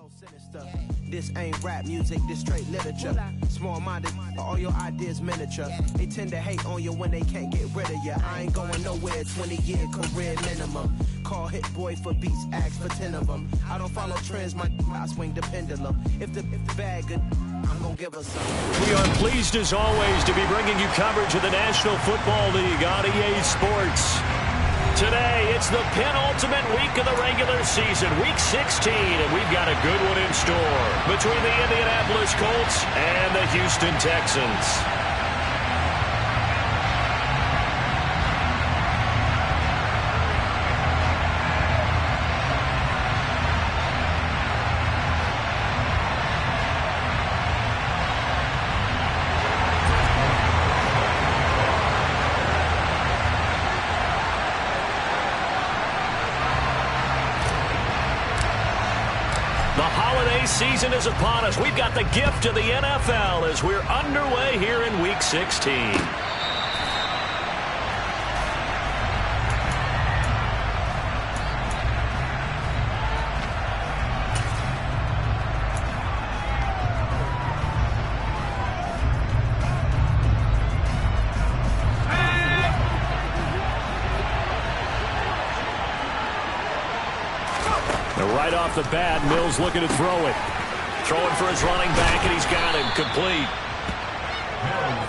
flow sinister. This ain't rap music, this straight literature. Small-minded, all your ideas miniature. They tend to hate on you when they can't get rid of you. I ain't going nowhere, 20-year career minimum. Call Hit Boy for beats, ask for 10 of them. I don't follow trends, I swing the pendulum. If the bag good, I'm gonna give us some. We are pleased as always to be bringing you coverage of the National Football League on EA Sports. Today, it's the penultimate week of the regular season, Week 16, and we've got a good one in store between the Indianapolis Colts and the Houston Texans. Season is upon us. We've got the gift of the NFL as we're underway here in Week 16. Right off the bat, Mills looking to throw it. Throwing for his running back, and he's got him complete.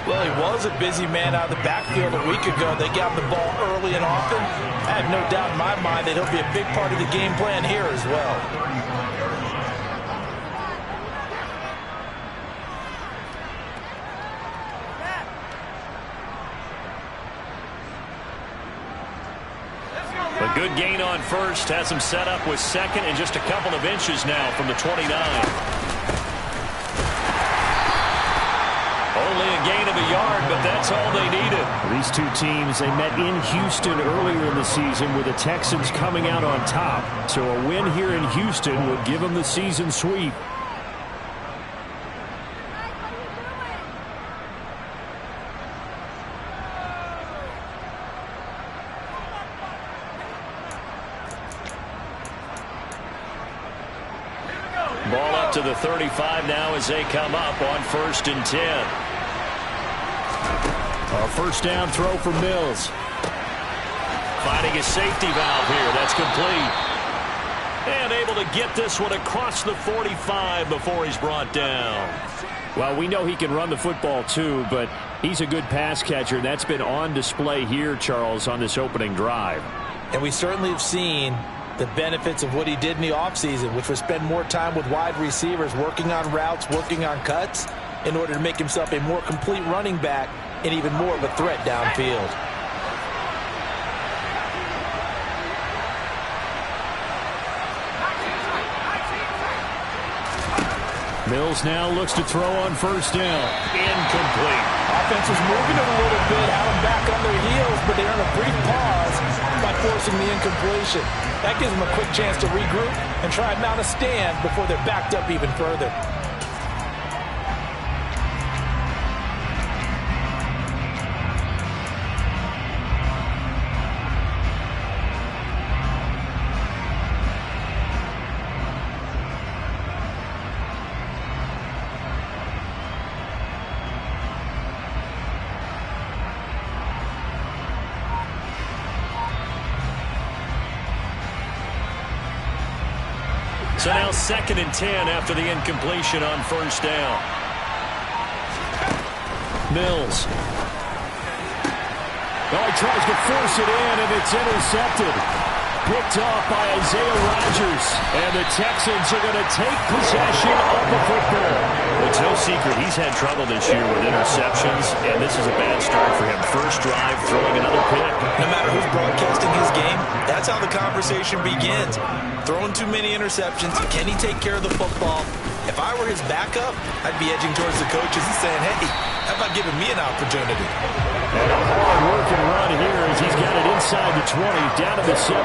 Well, he was a busy man out of the backfield a week ago. They got the ball early and often. I have no doubt in my mind that he'll be a big part of the game plan here as well. A good gain on first, has him set up with second and just a couple of inches now from the 29. Only a gain of a yard, but that's all they needed. These two teams, they met in Houston earlier in the season with the Texans coming out on top. So a win here in Houston would give them the season sweep. Ball up to the 35 now as they come up on 1st and 10. A first down throw for Mills. Finding a safety valve here. That's complete. And able to get this one across the 45 before he's brought down. Well, we know he can run the football too, but he's a good pass catcher. And that's been on display here, Charles, on this opening drive. And we certainly have seen the benefits of what he did in the offseason, which was spend more time with wide receivers, working on routes, working on cuts, in order to make himself a more complete running back and even more of a threat downfield. Mills now looks to throw on first down. Incomplete. Offense was moving it a little bit, had them back on their heels, but they earned a brief pause by forcing the incompletion. That gives them a quick chance to regroup and try and mount a stand before they're backed up even further. So now 2nd and 10 after the incompletion on first down. Mills. Oh, he tries to force it in, and it's intercepted. Picked off by Isaiah Rodgers. And the Texans are going to take possession of the football. It's no secret he's had trouble this year with interceptions, and this is a bad start for him. First drive, throwing another pick. No matter who's broadcasting his game, that's how the conversation begins. Throwing too many interceptions. Can he take care of the football? If I were his backup, I'd be edging towards the coaches and saying, hey, how about giving me an opportunity? And a hard-working run here as he's got it inside the 20, down to the 17.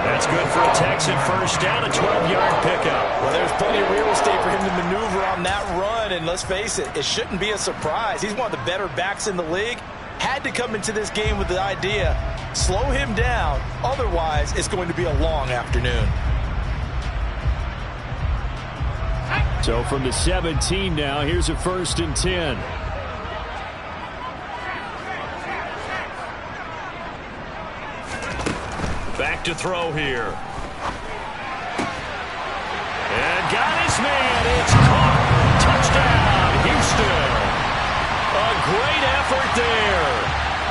That's good for a Texan first down, a 12-yard pickup. Well, there's plenty of real estate for him to maneuver on that run, and let's face it, it shouldn't be a surprise. He's one of the better backs in the league. Had to come into this game with the idea, slow him down, otherwise it's going to be a long afternoon. So from the 17 now, here's a 1st and 10. Back to throw here. And got his man. It's caught. Touchdown, Houston. A great effort there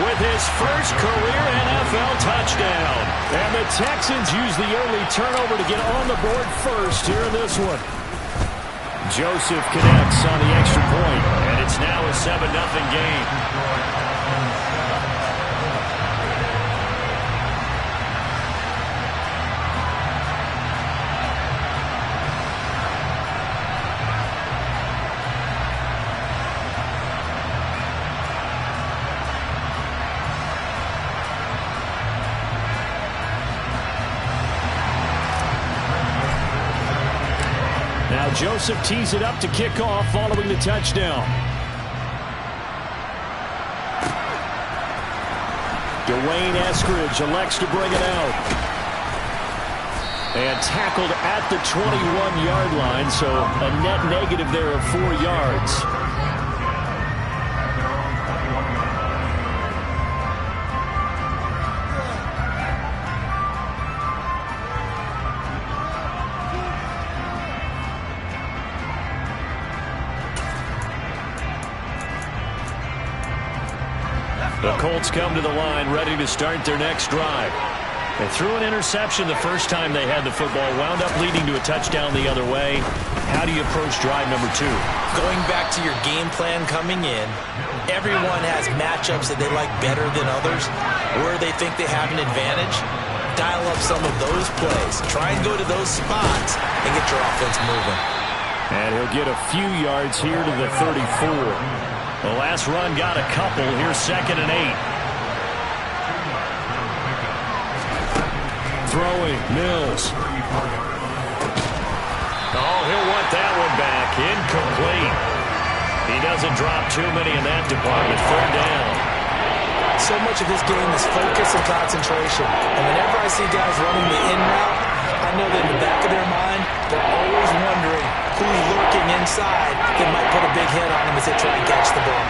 with his first career NFL touchdown. And the Texans use the early turnover to get on the board first here in this one. Joseph connects on the extra point. And it's now a 7-0 game. Now Joseph tees it up to kick off following the touchdown. Dwayne Eskridge elects to bring it out. And tackled at the 21-yard line, so a net negative there of 4 yards. The Colts come to the line ready to start their next drive. They threw an interception the first time they had the football, wound up leading to a touchdown the other way. How do you approach drive number 2? Going back to your game plan coming in, everyone has matchups that they like better than others, where they think they have an advantage. Dial up some of those plays. Try and go to those spots and get your offense moving. And he'll get a few yards here to the 34. The last run got a couple. Here's 2nd and 8. Throwing, Mills. Oh, he'll want that one back. Incomplete. He doesn't drop too many in that department. 3rd down. So much of his game is focus and concentration. And whenever I see guys running the in route, I know that in the back of their mind, they're always wondering who's lurking inside that might put a big hit on them as they try and catch the ball.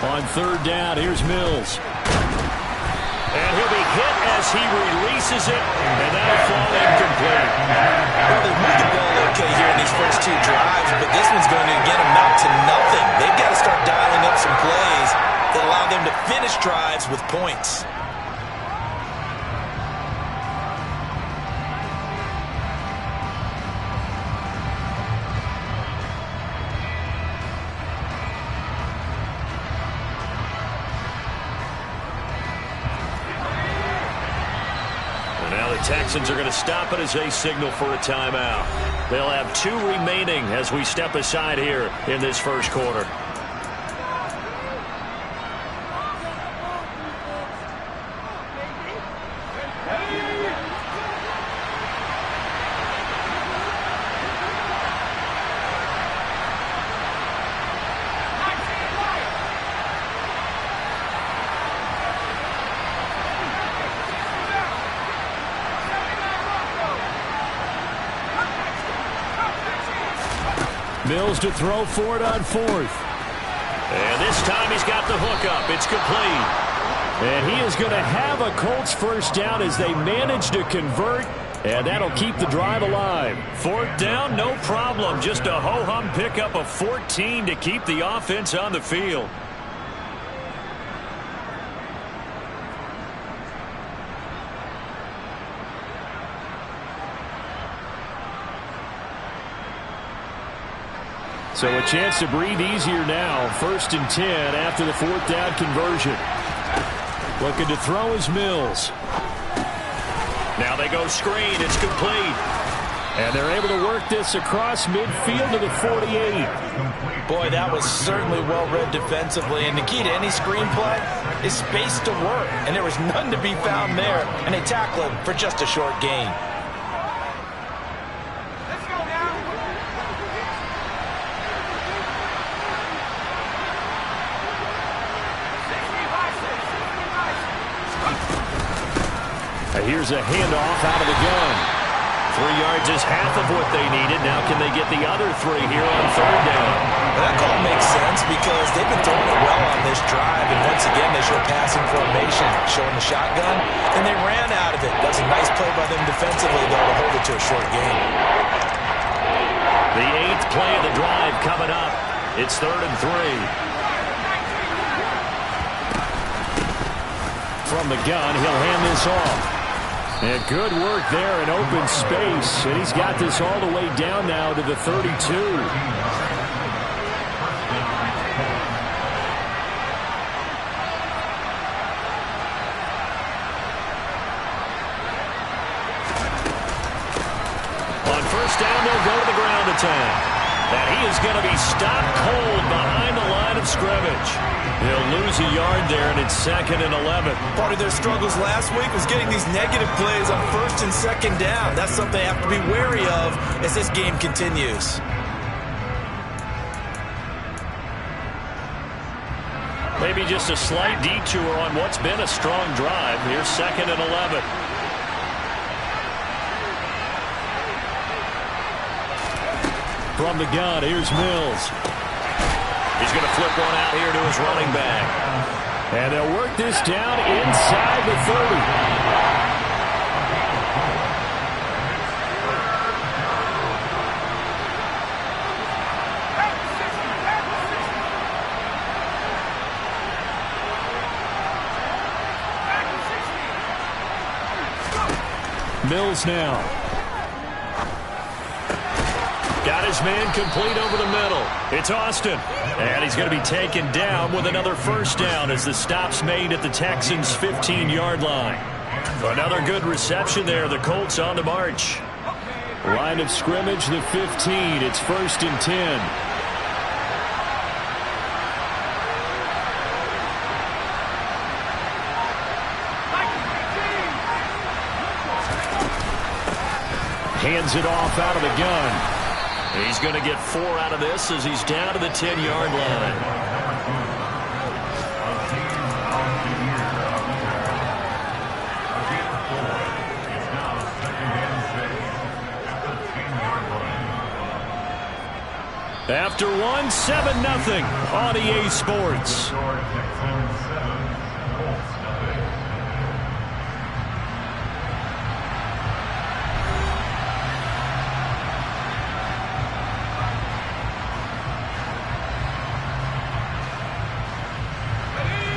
On 3rd down, here's Mills. And he'll be hit as he releases it, and that'll fall incomplete. Well, they moved the ball okay here in these first 2 drives, but this one's going to again amount to nothing. They've got to start dialing up some plays that allow them to finish drives with points. Texans are going to stop it as they signal for a timeout. They'll have 2 remaining as we step aside here in this first quarter. Mills to throw for it on 4th. And this time he's got the hook up. It's complete. And he is going to have a Colts 1st down as they manage to convert, and that'll keep the drive alive. 4th down, no problem. Just a ho-hum pickup of 14 to keep the offense on the field. So a chance to breathe easier now. 1st and 10 after the 4th down conversion. Looking to throw is Mills. Now they go screen. It's complete. And they're able to work this across midfield to the 48. Boy, that was certainly well-read defensively. And the key to any screen play is space to work. And there was none to be found there. And they tackle him for just a short gain. Here's a handoff out of the gun. 3 yards is half of what they needed. Now can they get the other 3 here on 3rd down? Well, that call makes sense because they've been throwing it well on this drive. And once again, they show passing formation, showing the shotgun. And they ran out of it. That was a nice play by them defensively, though, to hold it to a short game. The 8th play of the drive coming up. It's 3rd and 3. From the gun, he'll hand this off. And good work there in open space. And he's got this all the way down now to the 32. On 1st down, they'll go to the ground attack. And he is going to be stopped cold behind the line of scrimmage. He'll lose a yard there, and it's 2nd and 11. Part of their struggles last week was getting these negative plays on 1st and 2nd down. That's something they have to be wary of as this game continues. Maybe just a slight detour on what's been a strong drive. Here's 2nd and 11. From the gun, here's Mills. He's going to flip one out here to his running back. And they'll work this down inside the 30. Mills now. Got his man complete over the middle. It's Austin. And he's going to be taken down with another 1st down as the stop's made at the Texans' 15-yard line. Another good reception there. The Colts on the march. Line of scrimmage, the 15. It's 1st and 10. Hands it off out of the gun. He's going to get 4 out of this as he's down to the 10-yard line. After 1, 7-0 on EA Sports.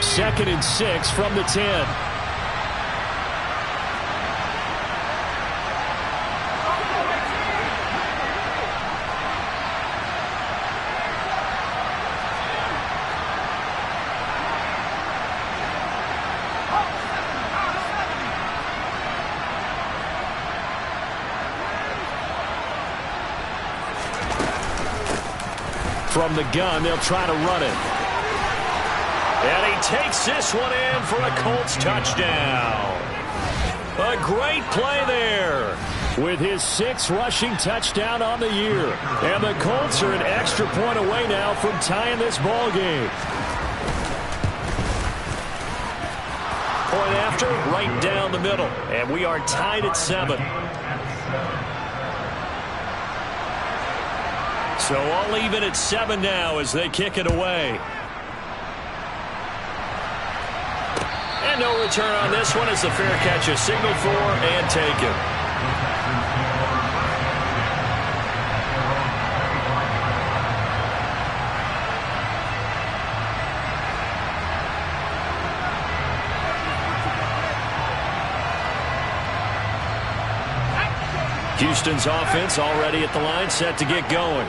Second and 6 from the 10. From the gun, they'll try to run it. And he takes this one in for a Colts touchdown. A great play there with his 6th rushing touchdown on the year. And the Colts are an extra point away now from tying this ball game. Point after, right down the middle. And we are tied at 7. So all even at 7 now as they kick it away. And no return on this one as the fair catch is signaled for and taken. Houston's offense already at the line, set to get going.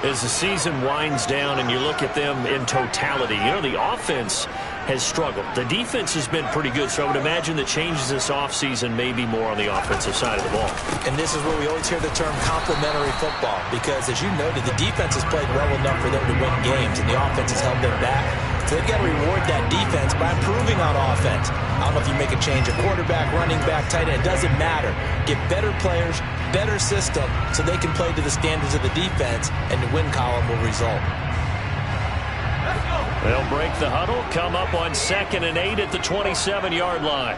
As the season winds down and you look at them in totality, you know, the offense has struggled. The defense has been pretty good, so I would imagine the changes this offseason may be more on the offensive side of the ball. And this is where we always hear the term complementary football, because as you noted, the defense has played well enough for them to win games, and the offense has held them back. So they've got to reward that defense by improving on offense. I don't know if you make a change at quarterback, running back, tight end. It doesn't matter. Get better players, better system, so they can play to the standards of the defense, and the win column will result. They'll break the huddle, come up on 2nd and 8 at the 27-yard line.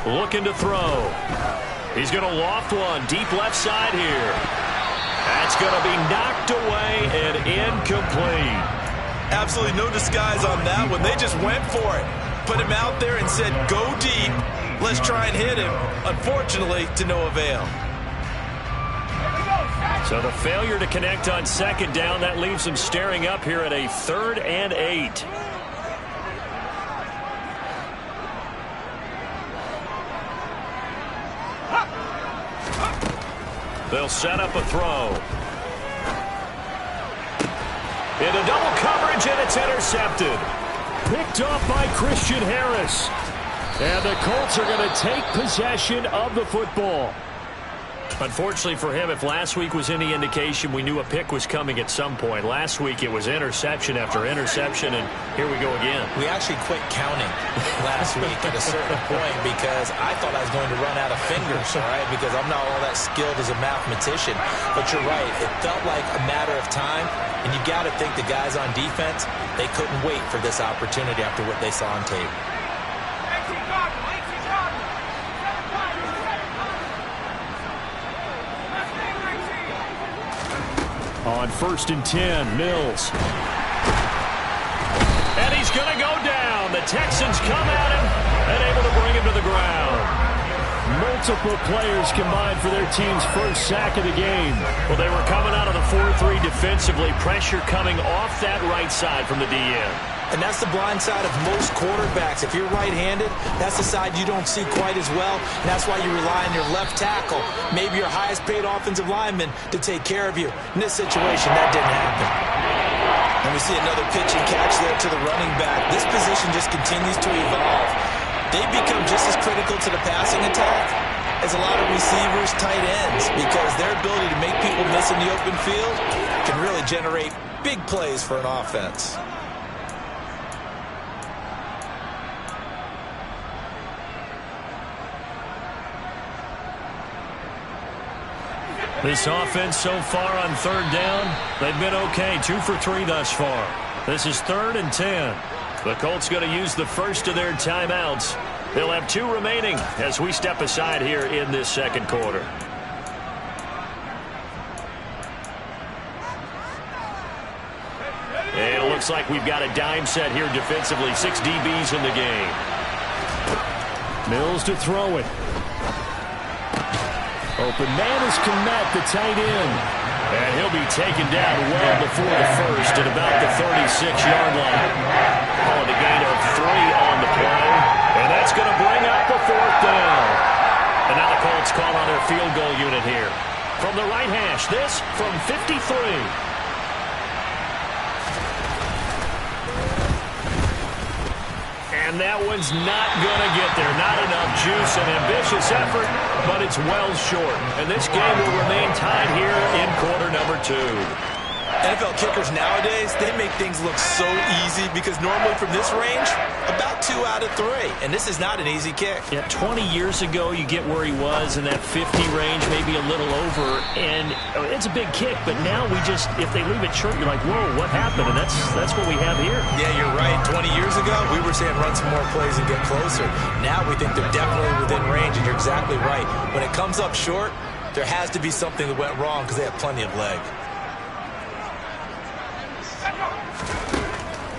looking to throw. He's going to loft one deep left side here. That's going to be knocked away and incomplete. Absolutely no disguise on that one. They just went for it. Put him out there and said, go deep. Let's try and hit him. Unfortunately, to no avail. So the failure to connect on second down, that leaves them staring up here at a 3rd and 8. They'll set up a throw. Into double coverage, and it's intercepted. Picked off by Christian Harris. And the Colts are going to take possession of the football. Unfortunately for him, if last week was any indication, we knew a pick was coming at some point. Last week it was interception after interception, and here we go again. We actually quit counting last week at a certain point because I thought I was going to run out of fingers, all right, because I'm not all that skilled as a mathematician. But you're right, it felt like a matter of time, and you got to think the guys on defense, they couldn't wait for this opportunity after what they saw on tape. On 1st and 10, Mills. And he's going to go down. The Texans come at him and able to bring him to the ground. Multiple players combined for their team's first sack of the game. Well, they were coming out of the 4-3 defensively. Pressure coming off that right side from the DN. And that's the blind side of most quarterbacks. If you're right-handed, that's the side you don't see quite as well. And that's why you rely on your left tackle, maybe your highest-paid offensive lineman, to take care of you. In this situation, that didn't happen. And we see another pitch and catch there to the running back. This position just continues to evolve. They become just as critical to the passing attack as a lot of receivers, tight ends, because their ability to make people miss in the open field can really generate big plays for an offense. This offense so far on 3rd down, they've been okay. 2 for 3 thus far. This is 3rd and 10. The Colts going to use the first of their timeouts. They'll have 2 remaining as we step aside here in this second quarter. And it looks like we've got a dime set here defensively. 6 DBs in the game. Mills to throw it. Open man is Komet, the tight end. And he'll be taken down well before the first at about the 36-yard line. Calling a gain of 3 on the play. And that's going to bring up the 4th down. And now the Colts call on their field goal unit here. From the right hash, this from 53. And that one's not going to get there. Not enough juice, an ambitious effort, but it's well short. And this game will remain tied here in quarter number 2. NFL kickers nowadays, they make things look so easy because normally from this range, about 2 out of 3. And this is not an easy kick. Yeah, 20 years ago, you get where he was in that 50 range, maybe a little over, and it's a big kick. But now we just, if they leave it short, you're like, whoa, what happened? And that's what we have here. Yeah, you're right. 20 years ago, we were saying run some more plays and get closer. Now we think they're definitely within range, and you're exactly right. When it comes up short, there has to be something that went wrong because they have plenty of leg.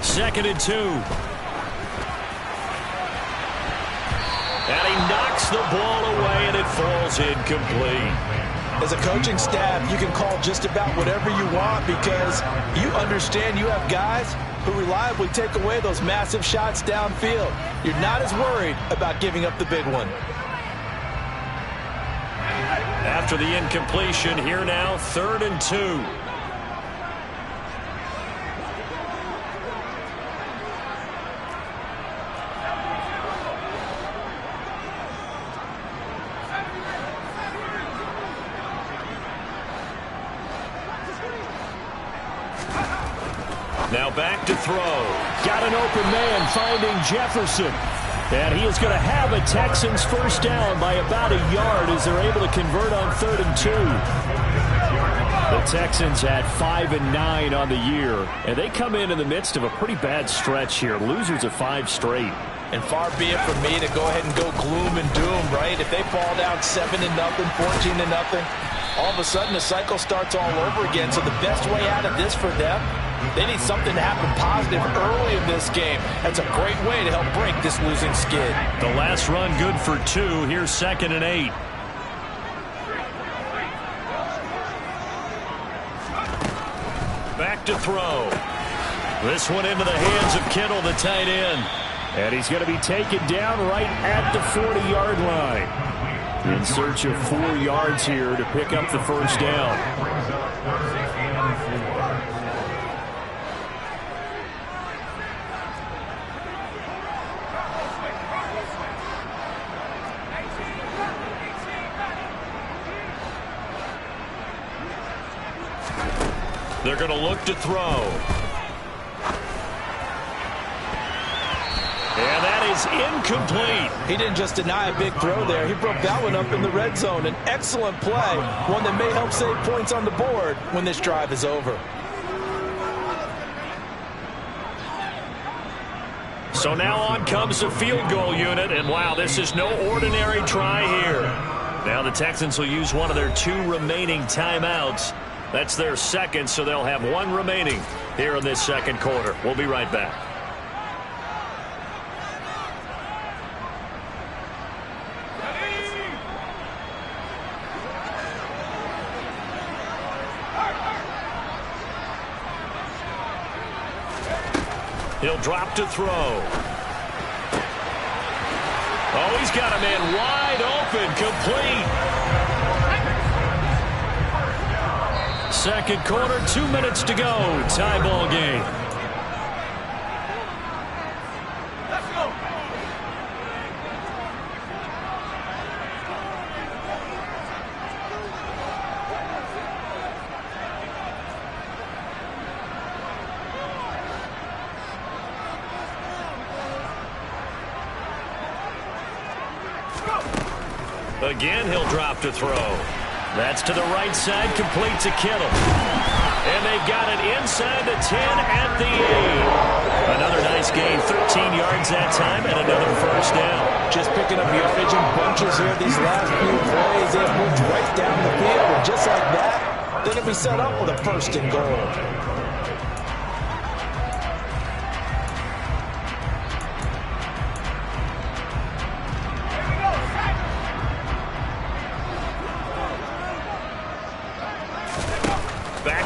2nd and 2. And he knocks the ball away, and it falls incomplete. As a coaching staff, you can call just about whatever you want because you understand you have guys who reliably take away those massive shots downfield. You're not as worried about giving up the big one. After the incompletion, here now, 3rd and 2. Now back to throw. Got an open man finding Jefferson. And he is going to have a Texans first down by about a yard as they're able to convert on 3rd and 2. The Texans had 5 and 9 on the year, and they come in the midst of a pretty bad stretch here. Losers of 5 straight. And far be it from me to go ahead and go gloom and doom, right? If they fall down 7-0, 14-0, all of a sudden the cycle starts all over again. So the best way out of this for them, they need something to happen positive early in this game. That's a great way to help break this losing skid. The last run good for 2. Here's 2nd and 8. Back to throw. This one into the hands of Kittle, the tight end. And he's going to be taken down right at the 40-yard line. In search of 4 yards here to pick up the first down. They're going to look to throw. And that is incomplete. He didn't just deny a big throw there. He broke that one up in the red zone. An excellent play. One that may help save points on the board when this drive is over. So now on comes the field goal unit. And wow, this is no ordinary try here. Now the Texans will use one of their 2 remaining timeouts. That's their second, so they'll have 1 remaining here in this second quarter. We'll be right back. He'll drop to throw. Oh, he's got a man wide open, complete. Second quarter, 2 minutes to go. Tie ball game. Let's go. Again, he'll drop to throw. That's to the right side, complete to Kittle. And they've got it inside the 10 at the 8. Another nice gain, 13 yards that time, and another first down. Just picking up yardage in bunches here these last few plays. They have moved right down the field, and just like that, they're going to be set up with a 1st and goal.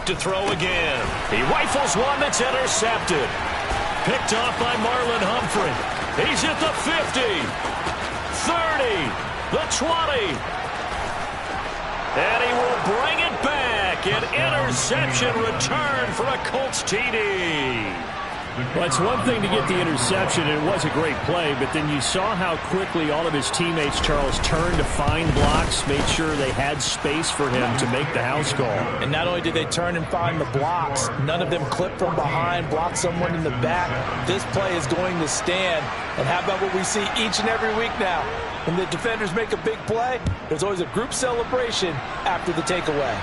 To throw again. He rifles one that's intercepted. Picked off by Marlon Humphrey. He's at the 50, 30, the 20. And he will bring it back. An interception return for a Colts TD. Well, it's one thing to get the interception, and it was a great play, but then you saw how quickly all of his teammates, Charles, turned to find blocks, made sure they had space for him to make the house call. And not only did they turn and find the blocks, none of them clipped from behind, blocked someone in the back. This play is going to stand. And how about what we see each and every week now? When the defenders make a big play, there's always a group celebration after the takeaway.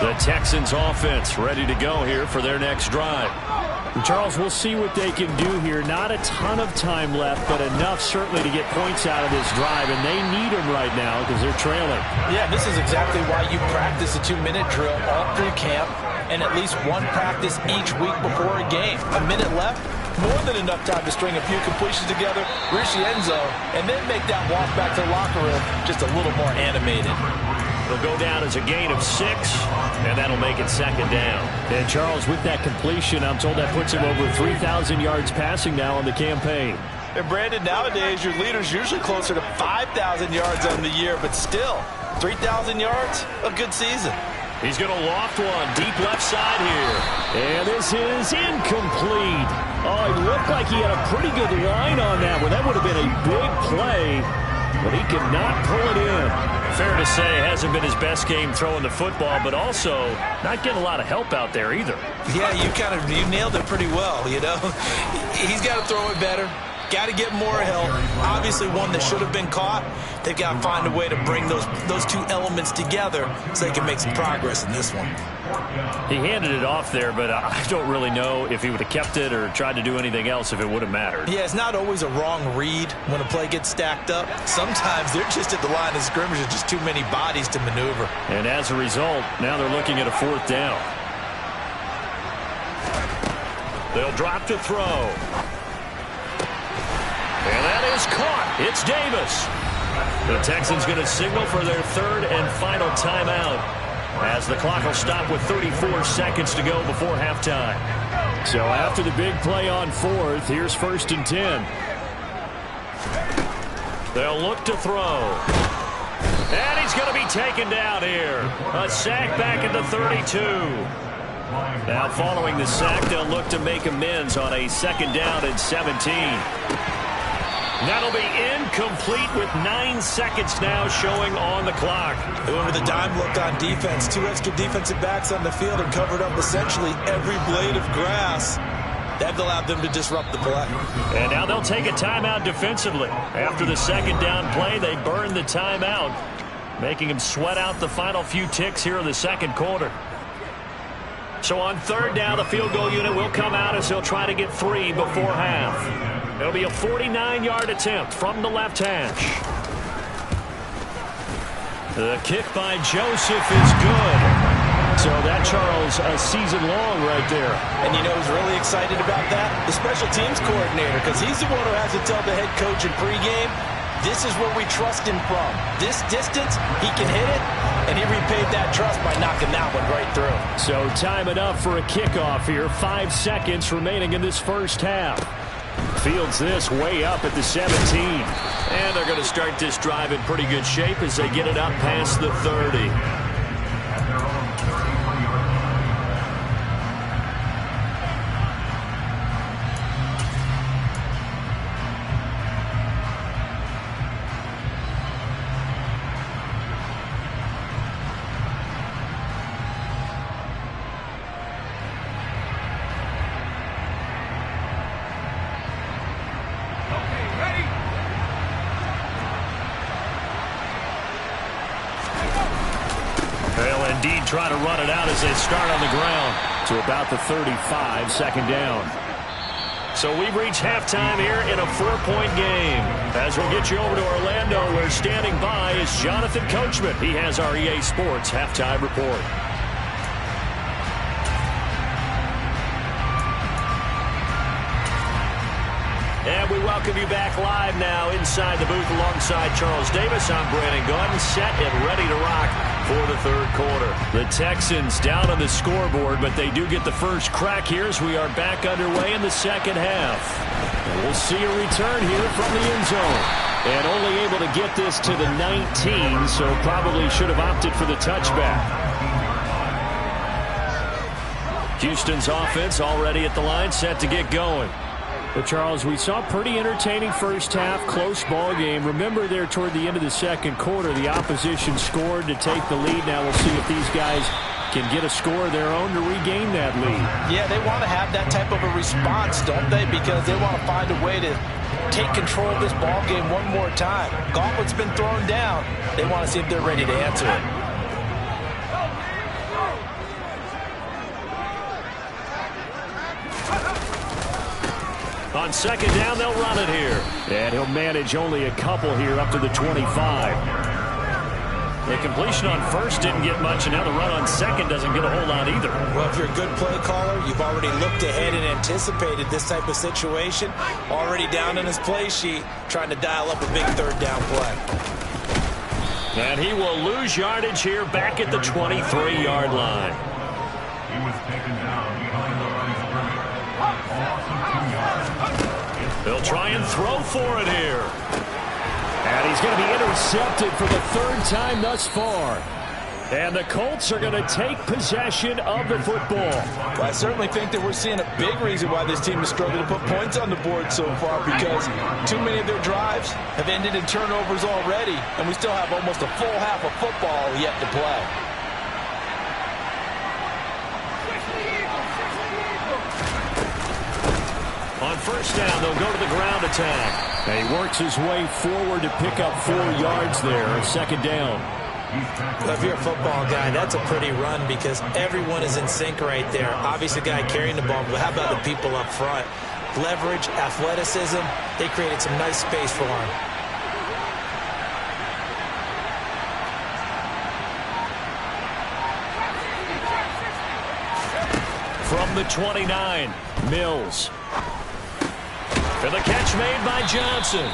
The Texans offense ready to go here for their next drive. And Charles, we'll see what they can do here. Not a ton of time left, but enough certainly to get points out of this drive, and they need them right now because they're trailing. Yeah, this is exactly why you practice a 2-minute drill all through camp and at least one practice each week before a game. A minute left, more than enough time to string a few completions together, reach the end zone, and then make that walk back to the locker room just a little more animated. It'll go down as a gain of 6, and that'll make it second down. And Charles, with that completion, I'm told that puts him over 3,000 yards passing now on the campaign. And Brandon, nowadays your leader's usually closer to 5,000 yards on the year, but still, 3,000 yards, a good season. He's going to loft one deep left side here. And this is incomplete. Oh, it looked like he had a pretty good line on that one. That would have been a big play, but he could not pull it in. Fair to say, hasn't been his best game throwing the football, but also not getting a lot of help out there either. Yeah, you nailed it pretty well, you know. He's got to throw it better. Got to get more help. Obviously one that should have been caught. They've got to find a way to bring those two elements together so they can make some progress in this one. He handed it off there, but I don't really know if he would have kept it or tried to do anything else if it would have mattered. Yeah, it's not always a wrong read when a play gets stacked up. Sometimes they're just at the line of scrimmage with just too many bodies to maneuver. And as a result, now they're looking at a 4th down. They'll drop to throw. And that is caught. It's Davis. The Texans going to signal for their 3rd and final timeout as the clock will stop with 34 seconds to go before halftime. So after the big play on 4th, here's 1st and 10. They'll look to throw. And he's going to be taken down here. A sack back at the 32. Now following the sack, they'll look to make amends on a 2nd down and 17. That'll be incomplete with 9 seconds now showing on the clock. They went with a dime look on defense. 2 extra defensive backs on the field and covered up essentially every blade of grass. That allowed them to disrupt the play. And now they'll take a timeout defensively. After the 2nd down play, they burn the timeout, making them sweat out the final few ticks here in the 2nd quarter. So on 3rd down, the field goal unit will come out as they'll try to get 3 before half. It'll be a 49-yard attempt from the left hash. The kick by Joseph is good. So that, Charles, a season long right there. And you know who's really excited about that? The special teams coordinator, because he's the one who has to tell the head coach in pregame, this is where we trust him from. This distance, he can hit it, and he repaid that trust by knocking that one right through. So time it up for a kickoff here. 5 seconds remaining in this first half. Fields this way up at the 17. And they're going to start this drive in pretty good shape as they get it up past the 30. Try to run it out as they start on the ground to about the 35, 2nd down. So we've reached halftime here in a 4-point game. As we'll get you over to Orlando, where standing by is Jonathan Coachman. He has our EA Sports halftime report. And we welcome you back live now inside the booth alongside Charles Davis. I'm Brandon Gordon, set and ready to rock for the 3rd quarter. The Texans down on the scoreboard, but they do get the first crack here as we are back underway in the 2nd half. And we'll see a return here from the end zone. And only able to get this to the 19, so probably should have opted for the touchback. Houston's offense already at the line, set to get going. But, Charles, we saw a pretty entertaining first half, close ball game. Remember there toward the end of the 2nd quarter, the opposition scored to take the lead. Now we'll see if these guys can get a score of their own to regain that lead. Yeah, they want to have that type of a response, don't they? Because they want to find a way to take control of this ball game one more time. Gauntlet's been thrown down. They want to see if they're ready to answer it. On 2nd down, they'll run it here. And he'll manage only a couple here up to the 25. The completion on 1st didn't get much, and now the run on 2nd doesn't get a whole lot either. Well, if you're a good play caller, you've already looked ahead and anticipated this type of situation. Already down in his play sheet, trying to dial up a big 3rd down play. And he will lose yardage here back at the 23-yard line. He was taken down behind the line of scrimmage. They'll try and throw for it here. And he's going to be intercepted for the 3rd time thus far. And the Colts are going to take possession of the football. Well, I certainly think that we're seeing a big reason why this team is struggling to put points on the board so far, because too many of their drives have ended in turnovers already, and we still have almost a full half of football yet to play. On first down, they'll go to the ground attack. And he works his way forward to pick up 4 yards there, a second down. Well, if you're a football guy, that's a pretty run because everyone is in sync right there. Obviously, the guy carrying the ball, but how about the people up front? Leverage, athleticism, they created some nice space for him. From the 29, Mills. And the catch made by Johnson.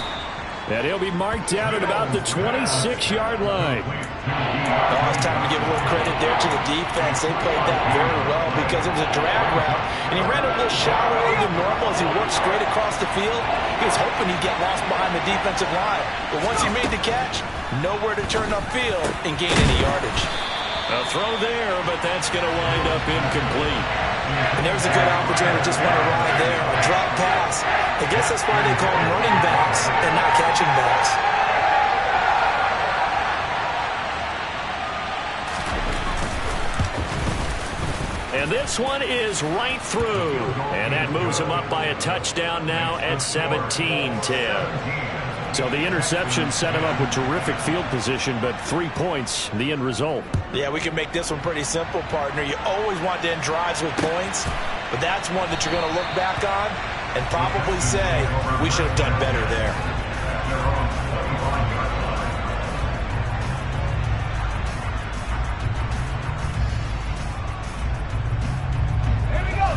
And he'll be marked down at about the 26-yard line. Oh, it's time to give a little credit there to the defense. They played that very well because it was a drag route, and he ran a little shallower than normal as he worked straight across the field. He was hoping he'd get lost behind the defensive line. But once he made the catch, nowhere to turn upfield and gain any yardage. A throw there, but that's going to wind up incomplete. And there's a good opportunity to just run a ride there, a drop pass. I guess that's why they call them running backs and not catching backs. And this one is right through. And that moves him up by a touchdown now at 17-10. So the interception set him up with terrific field position, but 3 points, the end result. Yeah, we can make this one pretty simple, partner. You always want to end drives with points, but that's one that you're going to look back on and probably say, we should have done better there.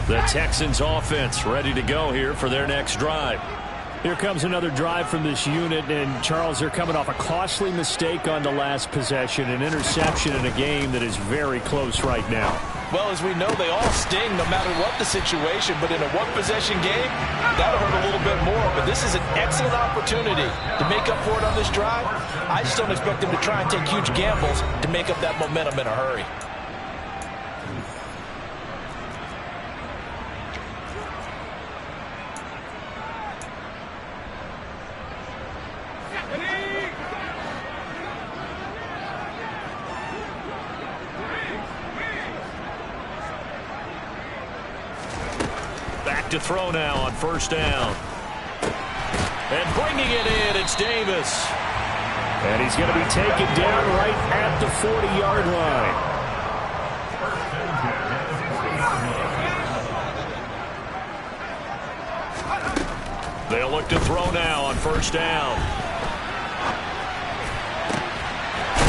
The Texans offense ready to go here for their next drive. Here comes another drive from this unit, and Charles, they're coming off a costly mistake on the last possession, an interception in a game that is very close right now. Well, as we know, they all sting no matter what the situation, but in a one-possession game, that'll hurt a little bit more. But this is an excellent opportunity to make up for it on this drive. I just don't expect them to try and take huge gambles to make up that momentum in a hurry. To throw now on first down. And bringing it in, it's Davis. And he's going to be taken down right at the 40-yard line. They'll look to throw now on first down.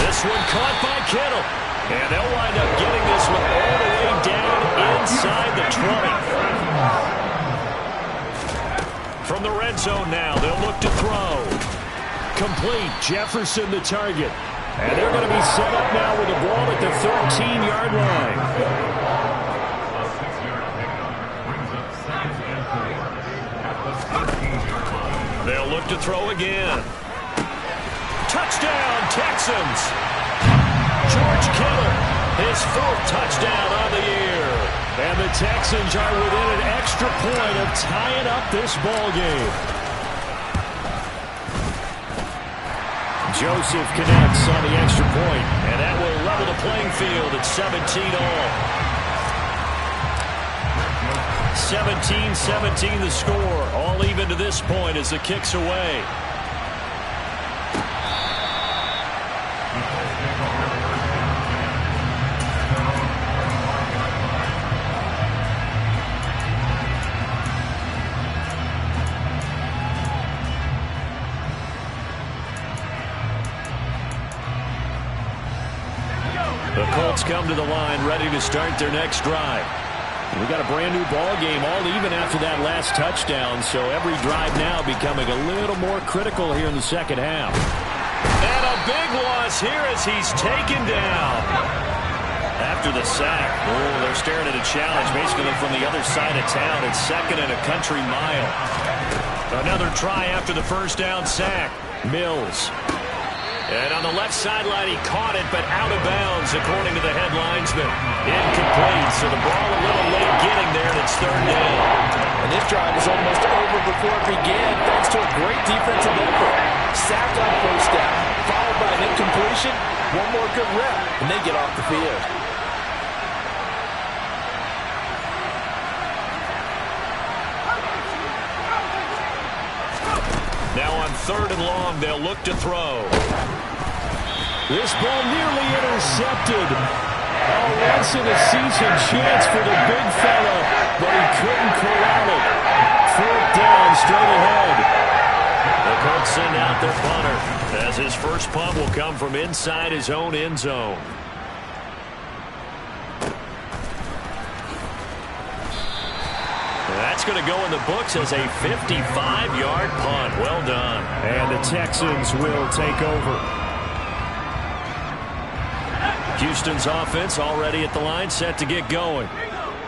This one caught by Kittle. And they'll wind up getting this one all the way down inside the 20. From the red zone now, they'll look to throw. Complete. Jefferson the target. And they're going to be set up now with the ball at the 13-yard line. They'll look to throw again. Touchdown, Texans. George Kittle, his 4th touchdown on the year. And the Texans are within an extra point of tying up this ball game. Joseph connects on the extra point, and that will level the playing field at 17 all. 17-17 the score, all even to this point as the kick's away. The Colts come to the line ready to start their next drive. We got a brand new ball game, all even after that last touchdown, so every drive now becoming a little more critical here in the second half. And a big loss here as he's taken down. After the sack, they're staring at a challenge basically from the other side of town. It's 2nd and a country mile. Another try after the first down sack. Mills. And on the left sideline, he caught it, but out of bounds, according to the headlinesman. Incomplete, so the ball a little late getting there, and it's third down. And this drive is almost over before it began, thanks to a great defensive effort. Sacked on first down, followed by an incompletion, one more good rep, and they get off the field. Now on third and long, they'll look to throw. This ball nearly intercepted. Once-in-a-season chance for the big fella, but he couldn't corral it. Fourth down, straight ahead. The Colts send out their punter, as his first punt will come from inside his own end zone. That's going to go in the books as a 55-yard punt. Well done. And the Texans will take over. Houston's offense already at the line, set to get going.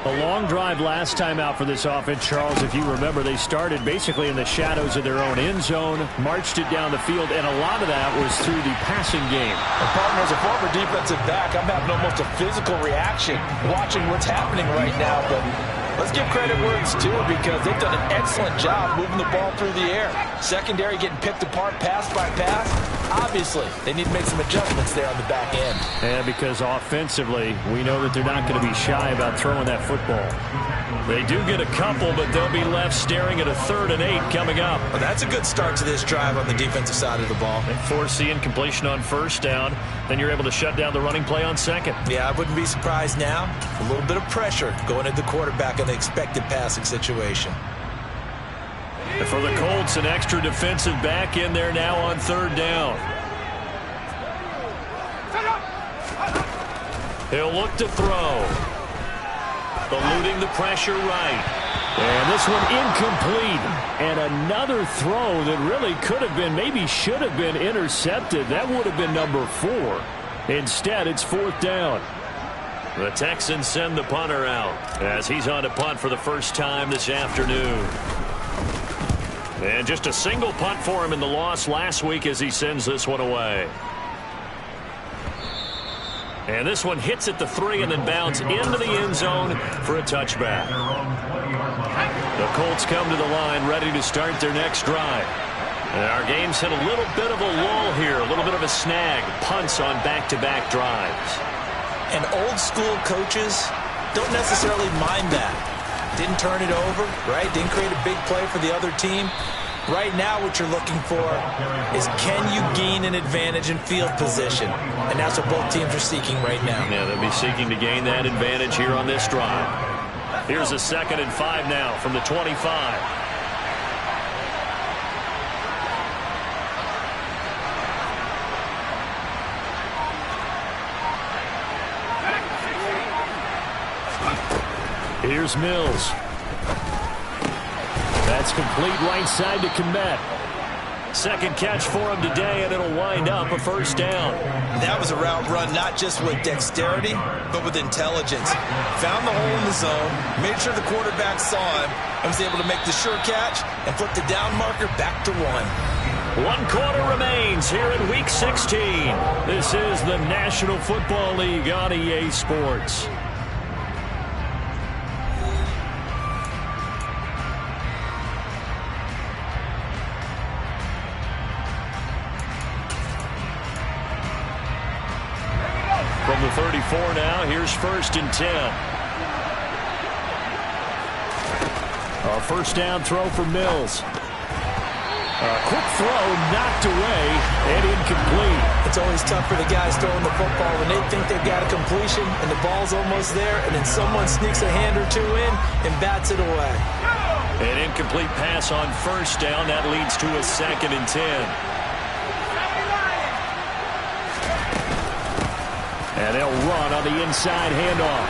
A long drive last time out for this offense, Charles. If you remember, they started basically in the shadows of their own end zone, marched it down the field, and a lot of that was through the passing game. And partner, as a former defensive back, I'm having almost a physical reaction watching what's happening right now. But let's give credit where it's due, because they've done an excellent job moving the ball through the air. Secondary getting picked apart pass by pass. Obviously, they need to make some adjustments there on the back end. And because offensively, we know that they're not going to be shy about throwing that football. They do get a couple, but they'll be left staring at a 3rd and 8 coming up. Well, that's a good start to this drive on the defensive side of the ball. They force the incompletion on first down. Then you're able to shut down the running play on second. Yeah, I wouldn't be surprised now. A little bit of pressure going at the quarterback in the expected passing situation. And for the Colts, an extra defensive back in there now on 3rd down. He'll look to throw. Eluding the pressure right. And this one incomplete. And another throw that really could have been, maybe should have been intercepted. That would have been number 4. Instead, it's 4th down. The Texans send the punter out as he's on to punt for the first time this afternoon. And just a single punt for him in the loss last week as he sends this one away. And this one hits at the 3 and then bounds into the end zone for a touchback. The Colts come to the line ready to start their next drive. And our game's hit a little bit of a lull here, a little bit of a snag. Punts on back-to-back drives. And old school coaches don't necessarily mind that. Didn't turn it over, right? Didn't create a big play for the other team. Right now what you're looking for is, can you gain an advantage in field position? And that's what both teams are seeking right now. Yeah, they'll be seeking to gain that advantage here on this drive. Here's a 2nd and 5 now from the 25. Here's Mills. That's complete right side to Kmet. Second catch for him today, and it'll wind up a first down. That was a route run not just with dexterity, but with intelligence. Found the hole in the zone, made sure the quarterback saw him, and was able to make the sure catch and flip the down marker back to 1. 1 quarter remains here in Week 16. This is the National Football League on EA Sports. From the 34 now, here's 1st and 10. A first down throw for Mills. A quick throw knocked away and incomplete. It's always tough for the guys throwing the football when they think they've got a completion and the ball's almost there, and then someone sneaks a hand or 2 in and bats it away. An incomplete pass on first down. That leads to a 2nd and 10. And they'll run on the inside handoff.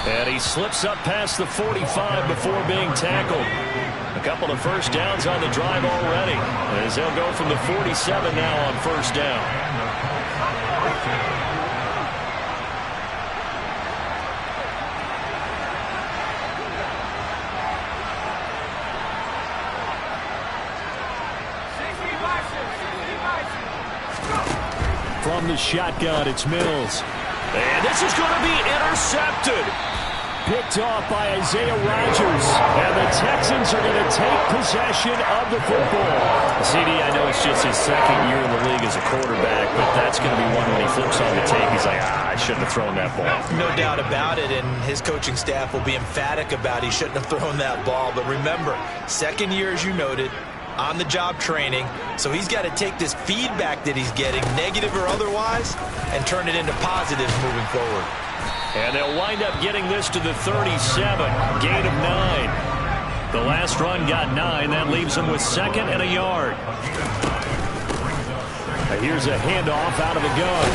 And he slips up past the 45 before being tackled. A couple of first downs on the drive already, as they'll go from the 47 now on first down. the shotgun. It's Mills. And this is going to be intercepted. Picked off by Isaiah Rodgers. And the Texans are going to take possession of the football. CD, I know it's just his second year in the league as a quarterback, but that's going to be one when he flips on the tape. He's like, I shouldn't have thrown that ball. No doubt about it, and his coaching staff will be emphatic about he shouldn't have thrown that ball. But remember, second year, as you noted, on-the-job training, so he's got to take this feedback that he's getting, negative or otherwise, and turn it into positives moving forward. And they'll wind up getting this to the 37, gain of 9. The last run got 9. That leaves them with 2nd and a yard. Here's a handoff out of the gun.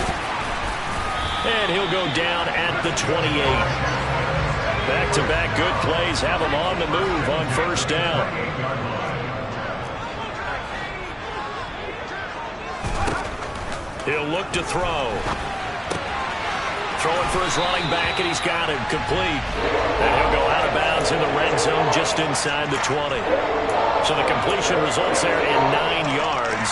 And he'll go down at the 28. Back-to-back good plays have him on the move on first down. He'll look to throw. Throwing for his running back, and he's got him complete. And he'll go out of bounds in the red zone just inside the 20. So the completion results there in 9 yards.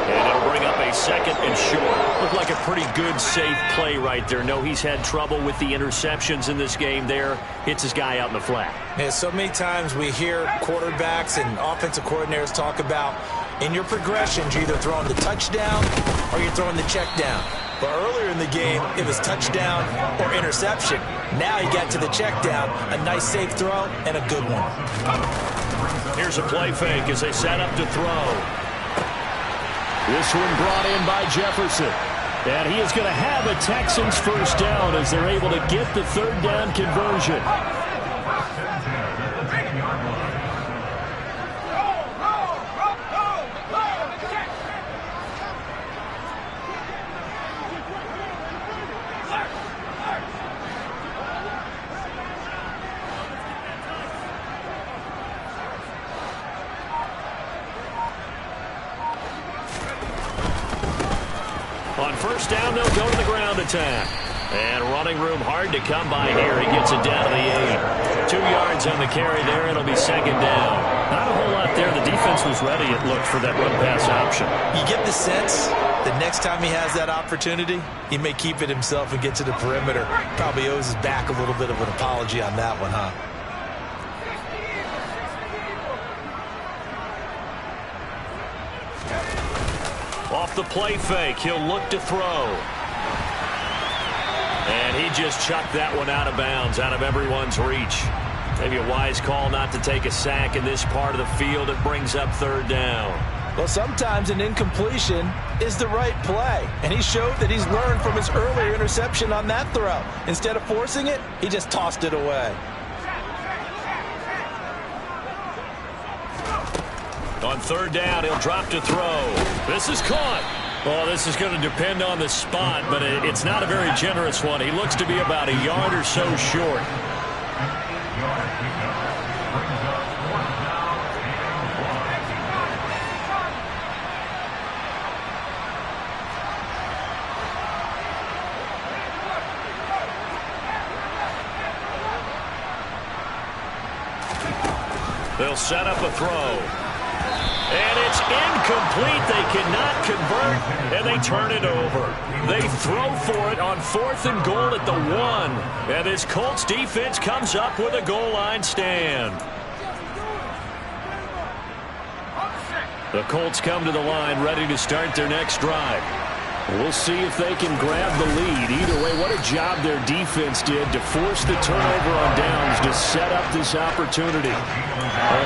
And it'll bring up a 2nd and short. Looked like a pretty good, safe play right there. No, he's had trouble with the interceptions in this game there. Hits his guy out in the flat. Yeah, so many times we hear quarterbacks and offensive coordinators talk about in your progressions, you're either throwing the touchdown or you're throwing the check down. But earlier in the game, it was touchdown or interception. Now he got to the check down, a nice safe throw, and a good one. Here's a play fake as they set up to throw. This one brought in by Jefferson. And he is going to have a Texans first down as they're able to get the 3rd down conversion. On first down, they'll go to the ground attack. And running room hard to come by here. He gets it down to the 8. 2 yards on the carry there. It'll be 2nd down. Not a whole lot there. The defense was ready, it looked, for that run-pass option. You get the sense that next time he has that opportunity, he may keep it himself and get to the perimeter. Probably owes his back a little bit of an apology on that one, huh? Off the play fake, he'll look to throw. And he just chucked that one out of bounds, out of everyone's reach. Maybe a wise call not to take a sack in this part of the field. It brings up 3rd down. Well, sometimes an incompletion is the right play. And he showed that he's learned from his earlier interception on that throw. Instead of forcing it, he just tossed it away. On 3rd down, he'll drop to throw. This is caught. Well, this is going to depend on the spot, but it's not a very generous one. He looks to be about a yard or so short. They'll set up a throw. And it's incomplete. They cannot convert, and they turn it over. They throw for it on 4th and goal at the 1. And this Colts defense comes up with a goal line stand. The Colts come to the line ready to start their next drive. We'll see if they can grab the lead. Either way, what a job their defense did to force the turnover on downs to set up this opportunity.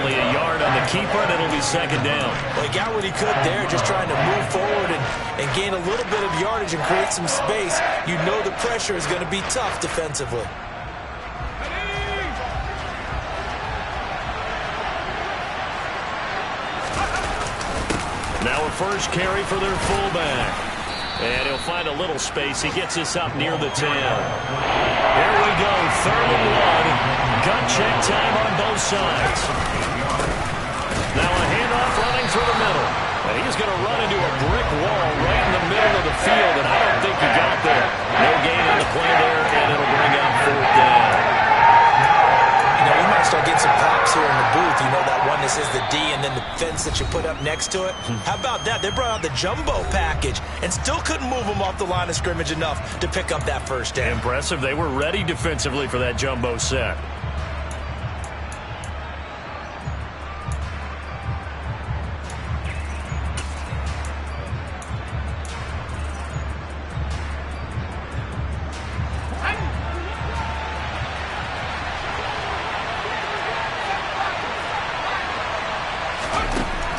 Only a yard on the keeper, and it'll be 2nd down. Well, he got what he could there, just trying to move forward and gain a little bit of yardage and create some space. You know the pressure is going to be tough defensively. Now a first carry for their fullback. And he'll find a little space. He gets us up near the 10. Here we go, 3rd and 1. Gut check time on both sides. Now a handoff running through the middle. And he's going to run into a brick wall right in the middle of the field, and I don't think he got there. No gain on the play there, and it'll bring up 4th down. You know, we might start getting some props here in the booth. You know, that one this is the D and then the fence that you put up next to it. How about that? They brought out the jumbo package and still couldn't move them off the line of scrimmage enough to pick up that first down. Impressive. They were ready defensively for that jumbo set.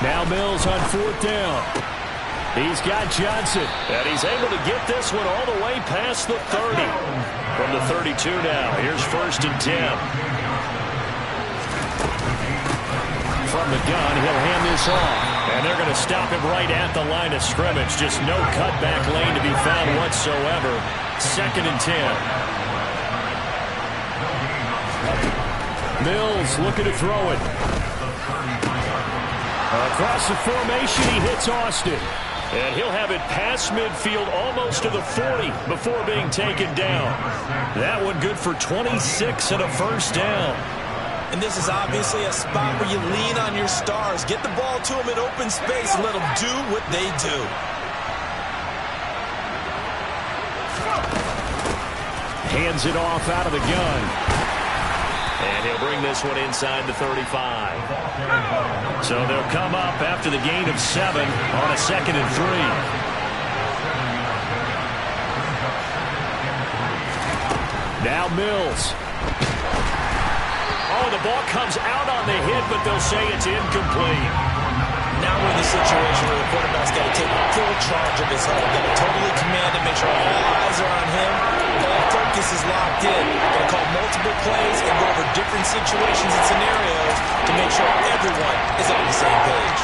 Now Mills on 4th down. He's got Johnson. And he's able to get this one all the way past the 30. From the 32 now, here's 1st and 10. From the gun, he'll hand this off. And they're going to stop him right at the line of scrimmage. Just no cutback lane to be found whatsoever. 2nd and 10. Mills looking to throw it. Across the formation, he hits Austin. And he'll have it past midfield almost to the 40 before being taken down. That one good for 26 and a first down. And this is obviously a spot where you lean on your stars. Get the ball to them in open space and let them do what they do. Hands it off out of the gun. And he'll bring this one inside the 35. So they'll come up after the gain of 7 on a 2nd and 3. Now Mills. Oh, the ball comes out on the hit, but they'll say it's incomplete. Now we're in the situation where the quarterback's got to take full charge of his huddle. Got to totally command it, make sure all eyes are on him. All focus is locked in. Got to call multiple plays and go over different situations and scenarios to make sure everyone is on the same page.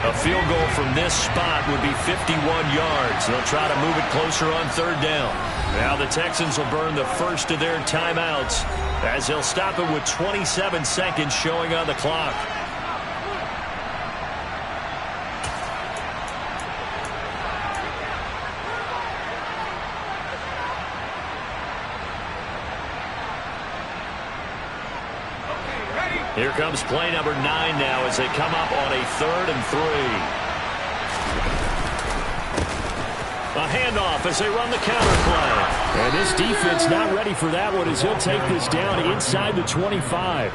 A field goal from this spot would be 51 yards. They'll try to move it closer on 3rd down. Now the Texans will burn the first of their timeouts as they'll stop it with 27 seconds showing on the clock. Here comes play number 9 now as they come up on a 3rd and 3. A handoff as they run the counter play. And this defense not ready for that one as he'll take this down inside the 25.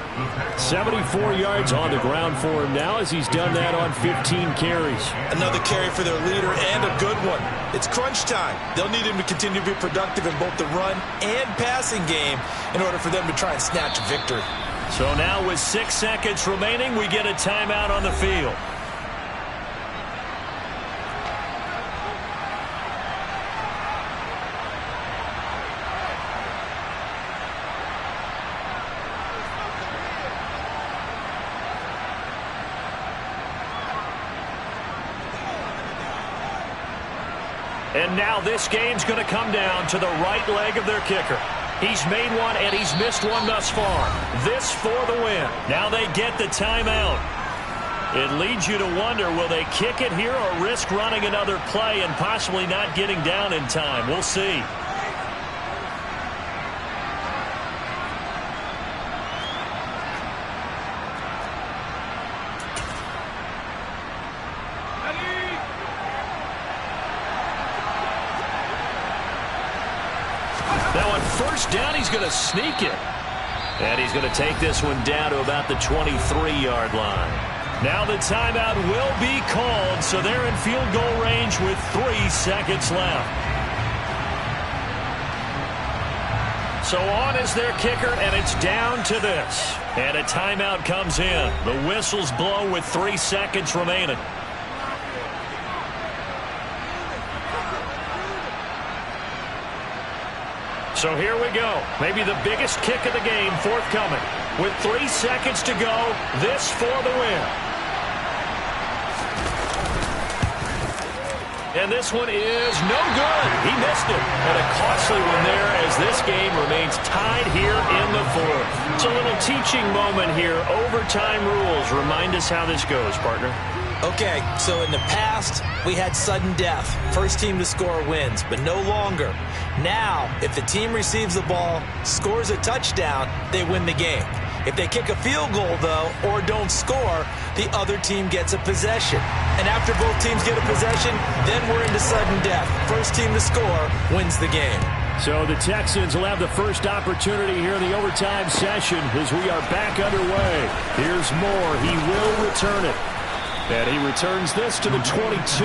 74 yards on the ground for him now as he's done that on 15 carries. Another carry for their leader and a good one. It's crunch time. They'll need him to continue to be productive in both the run and passing game in order for them to try and snatch a victory. So now with 6 seconds remaining, we get a timeout on the field. And now this game's going to come down to the right leg of their kicker. He's made one and he's missed one thus far. This for the win. Now they get the timeout. It leads you to wonder, will they kick it here or risk running another play and possibly not getting down in time? We'll see. Now on 1st down, he's going to sneak it. And he's going to take this one down to about the 23-yard line. Now the timeout will be called, so they're in field goal range with 3 seconds left. So on is their kicker, and it's down to this. And a timeout comes in. The whistles blow with 3 seconds remaining. So here we go. Maybe the biggest kick of the game forthcoming. With 3 seconds to go, this for the win. And this one is no good. He missed it. And a costly one there as this game remains tied here in the fourth. It's a little teaching moment here. Overtime rules. Remind us how this goes, partner. Okay, so in the past, we had sudden death. First team to score wins, but no longer. Now, if the team receives the ball, scores a touchdown, they win the game. If they kick a field goal, though, or don't score, the other team gets a possession. And after both teams get a possession, then we're into sudden death. First team to score wins the game. So the Texans will have the first opportunity here in the overtime session as we are back underway. Here's Moore. He will return it. And he returns this to the 22.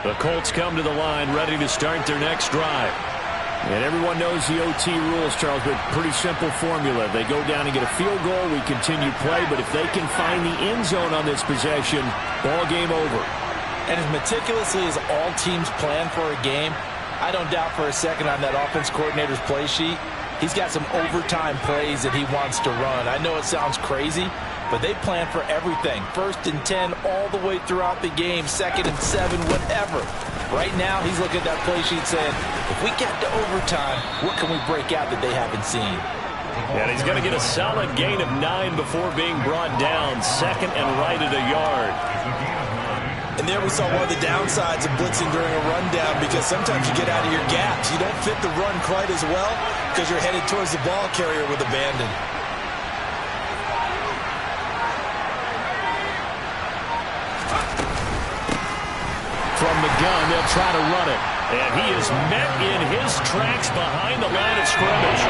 The Colts come to the line ready to start their next drive. And everyone knows the OT rules, Charles, but pretty simple formula. They go down and get a field goal, we continue play, but if they can find the end zone on this possession, ball game over. And as meticulously as all teams plan for a game, I don't doubt for a second on that offense coordinator's play sheet, he's got some overtime plays that he wants to run. I know it sounds crazy, but they plan for everything. 1st and 10 all the way throughout the game, 2nd and 7, whatever. Right now, he's looking at that play sheet saying, if we get to overtime, what can we break out that they haven't seen? And he's going to get a solid gain of 9 before being brought down. 2nd and right at a yard. And there we saw one of the downsides of blitzing during a rundown, because sometimes you get out of your gaps. You don't fit the run quite as well because you're headed towards the ball carrier with abandon. From the gun, they'll try to run it. And he is met in his tracks behind the line of scrimmage.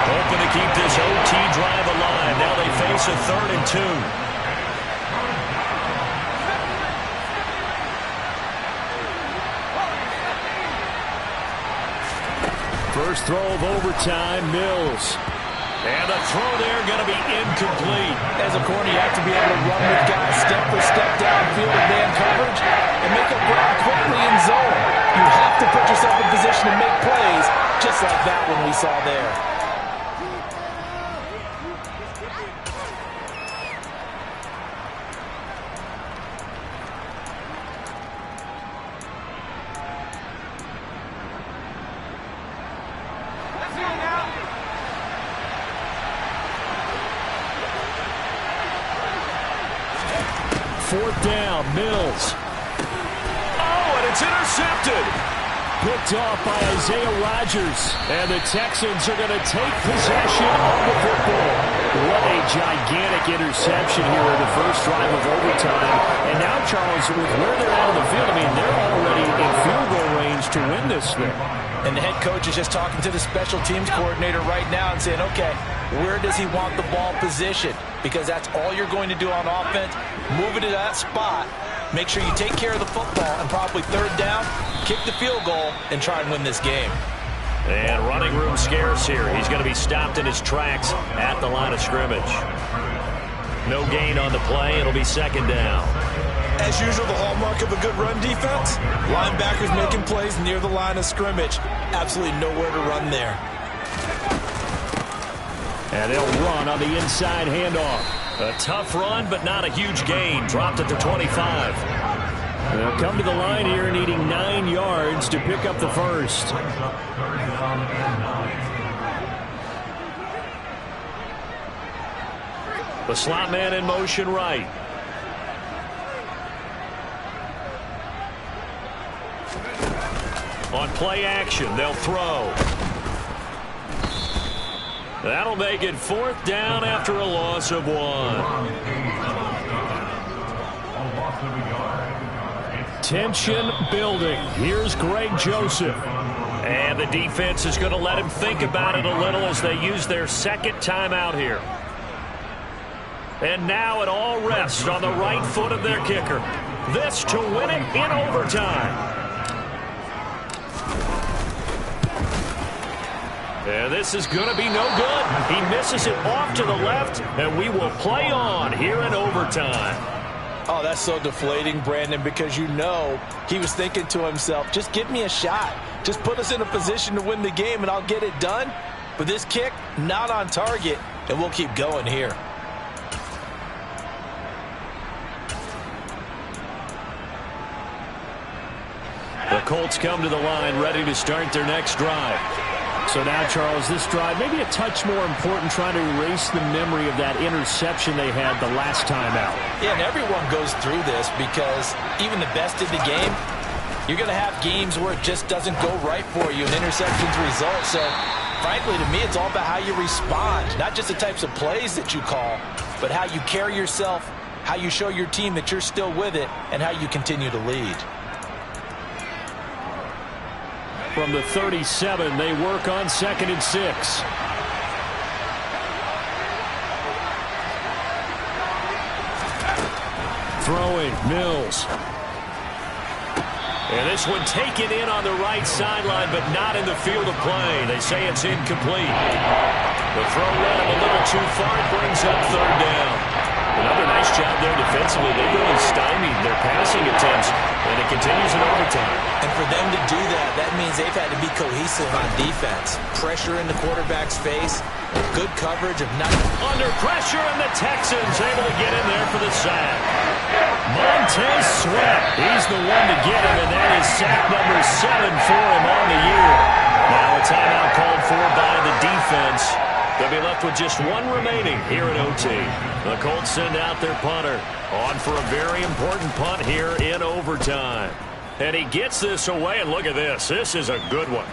Hoping to keep this OT drive alive. Now they face a 3rd and 2. First throw of overtime, Mills. And the throw there going to be incomplete. As a corner, you have to be able to run with guys step for step downfield with man coverage and make up ground quickly in zone. You have to put yourself in position to make plays, just like that one we saw there. Fourth down, Mills. Oh, and it's intercepted. Picked off by Isaiah Rodgers. And the Texans are going to take possession of the football. What a gigantic interception here in the first drive of overtime. And now, Charles, with where they're out of the field, I mean, they're already in field goal range to win this thing. And the head coach is just talking to the special teams coordinator right now and saying, okay, where does he want the ball positioned? Because that's all you're going to do on offense. Move it to that spot. Make sure you take care of the football and probably 3rd down, kick the field goal, and try and win this game. And running room scarce here. He's going to be stopped in his tracks at the line of scrimmage. No gain on the play. It'll be 2nd down. As usual, the hallmark of a good run defense, linebackers making plays near the line of scrimmage. Absolutely nowhere to run there. And they'll run on the inside handoff. A tough run, but not a huge gain. Dropped at the 25. They'll come to the line here needing 9 yards to pick up the first. The slot man in motion right. On play action, they'll throw. That'll make it 4th down after a loss of 1. Tension building. Here's Greg Joseph. And the defense is going to let him think about it a little as they use their 2nd timeout here. And now it all rests on the right foot of their kicker. This to win it in overtime. And this is going to be no good. He misses it off to the left, and we will play on here in overtime. Oh, that's so deflating, Brandon, because you know he was thinking to himself, just give me a shot. Just put us in a position to win the game, and I'll get it done. But this kick, not on target, and we'll keep going here. The Colts come to the line ready to start their next drive. So now, Charles, this drive maybe a touch more important, trying to erase the memory of that interception they had the last time out. Yeah, and everyone goes through this because even the best in the game, you're going to have games where it just doesn't go right for you and interceptions result. So, frankly, to me, it's all about how you respond, not just the types of plays that you call, but how you carry yourself, how you show your team that you're still with it, and how you continue to lead. From the 37, they work on 2nd and 6. Throwing, Mills. And this one taken in on the right sideline, but not in the field of play. They say it's incomplete. The throw led him a little too far. It brings up 3rd down. Another nice job there defensively. They really stymied their passing attempts, and it continues in overtime. And for them to do that, that means they've had to be cohesive on defense. Pressure in the quarterback's face, good coverage of not. Under pressure, and the Texans able to get in there for the sack. Montez Sweat, he's the one to get him, and that is sack number 7 for him on the year. Now a timeout called for by the defense. They'll be left with just one remaining here at OT. The Colts send out their punter on for a very important punt here in overtime. And he gets this away, and look at this. This is a good one.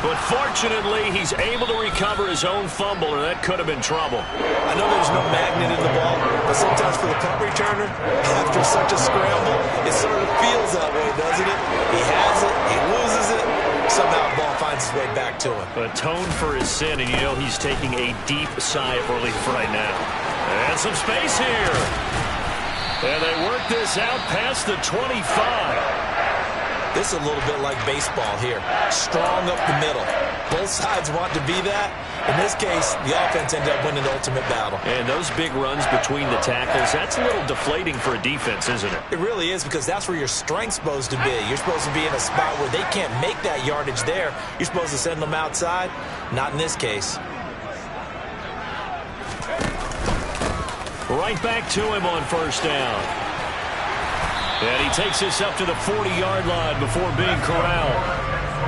But fortunately, he's able to recover his own fumble, or that could have been trouble. I know there's no magnet in the ball, but sometimes for the punt returner, after such a scramble, it sort of feels that way, doesn't it? He has it, he loses it, somehow the ball finds its way back to him. Atone for his sin, and you know he's taking a deep sigh of relief right now. And some space here. And they work this out past the 25. This is a little bit like baseball here. Strong up the middle. Both sides want to be that. In this case, the offense ended up winning the ultimate battle. And those big runs between the tackles, that's a little deflating for a defense, isn't it? It really is, because that's where your strength's supposed to be. You're supposed to be in a spot where they can't make that yardage there. You're supposed to send them outside. Not in this case. Right back to him on 1st down. And he takes this up to the 40-yard line before being corralled.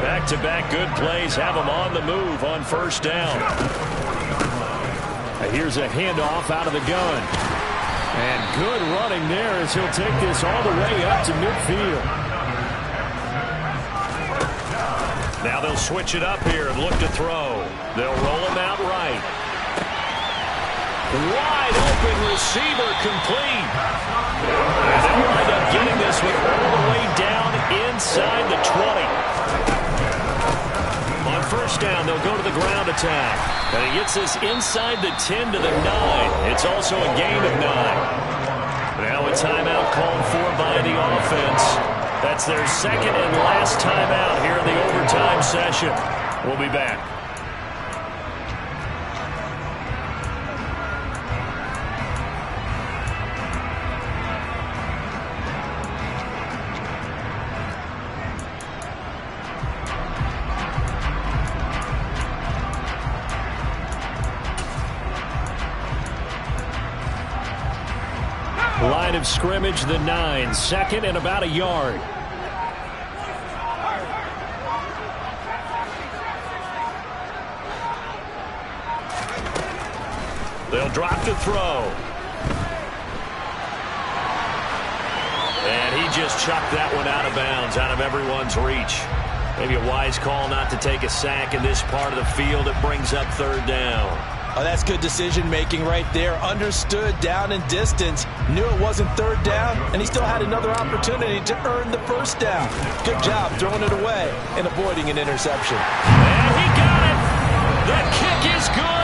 Back-to-back good plays have him on the move on 1st down. Here's a handoff out of the gun. And good running there as he'll take this all the way up to midfield. Now they'll switch it up here and look to throw. They'll roll him out right. Wide open receiver, complete. And they'll wind up getting this one all the way down inside the 20. On 1st down, they'll go to the ground attack. And he gets this inside the 10 to the 9. It's also a gain of 9. Now a timeout called for by the offense. That's their 2nd and last timeout here in the overtime session. We'll be back. Line of scrimmage, the 9. 2nd and about a yard. They'll drop to throw. And he just chucked that one out of bounds, out of everyone's reach. Maybe a wise call not to take a sack in this part of the field. It brings up 3rd down. Oh, that's good decision-making right there. Understood down and distance. Knew it wasn't 3rd down, and he still had another opportunity to earn the 1st down. Good job throwing it away and avoiding an interception. And he got it. That kick is good.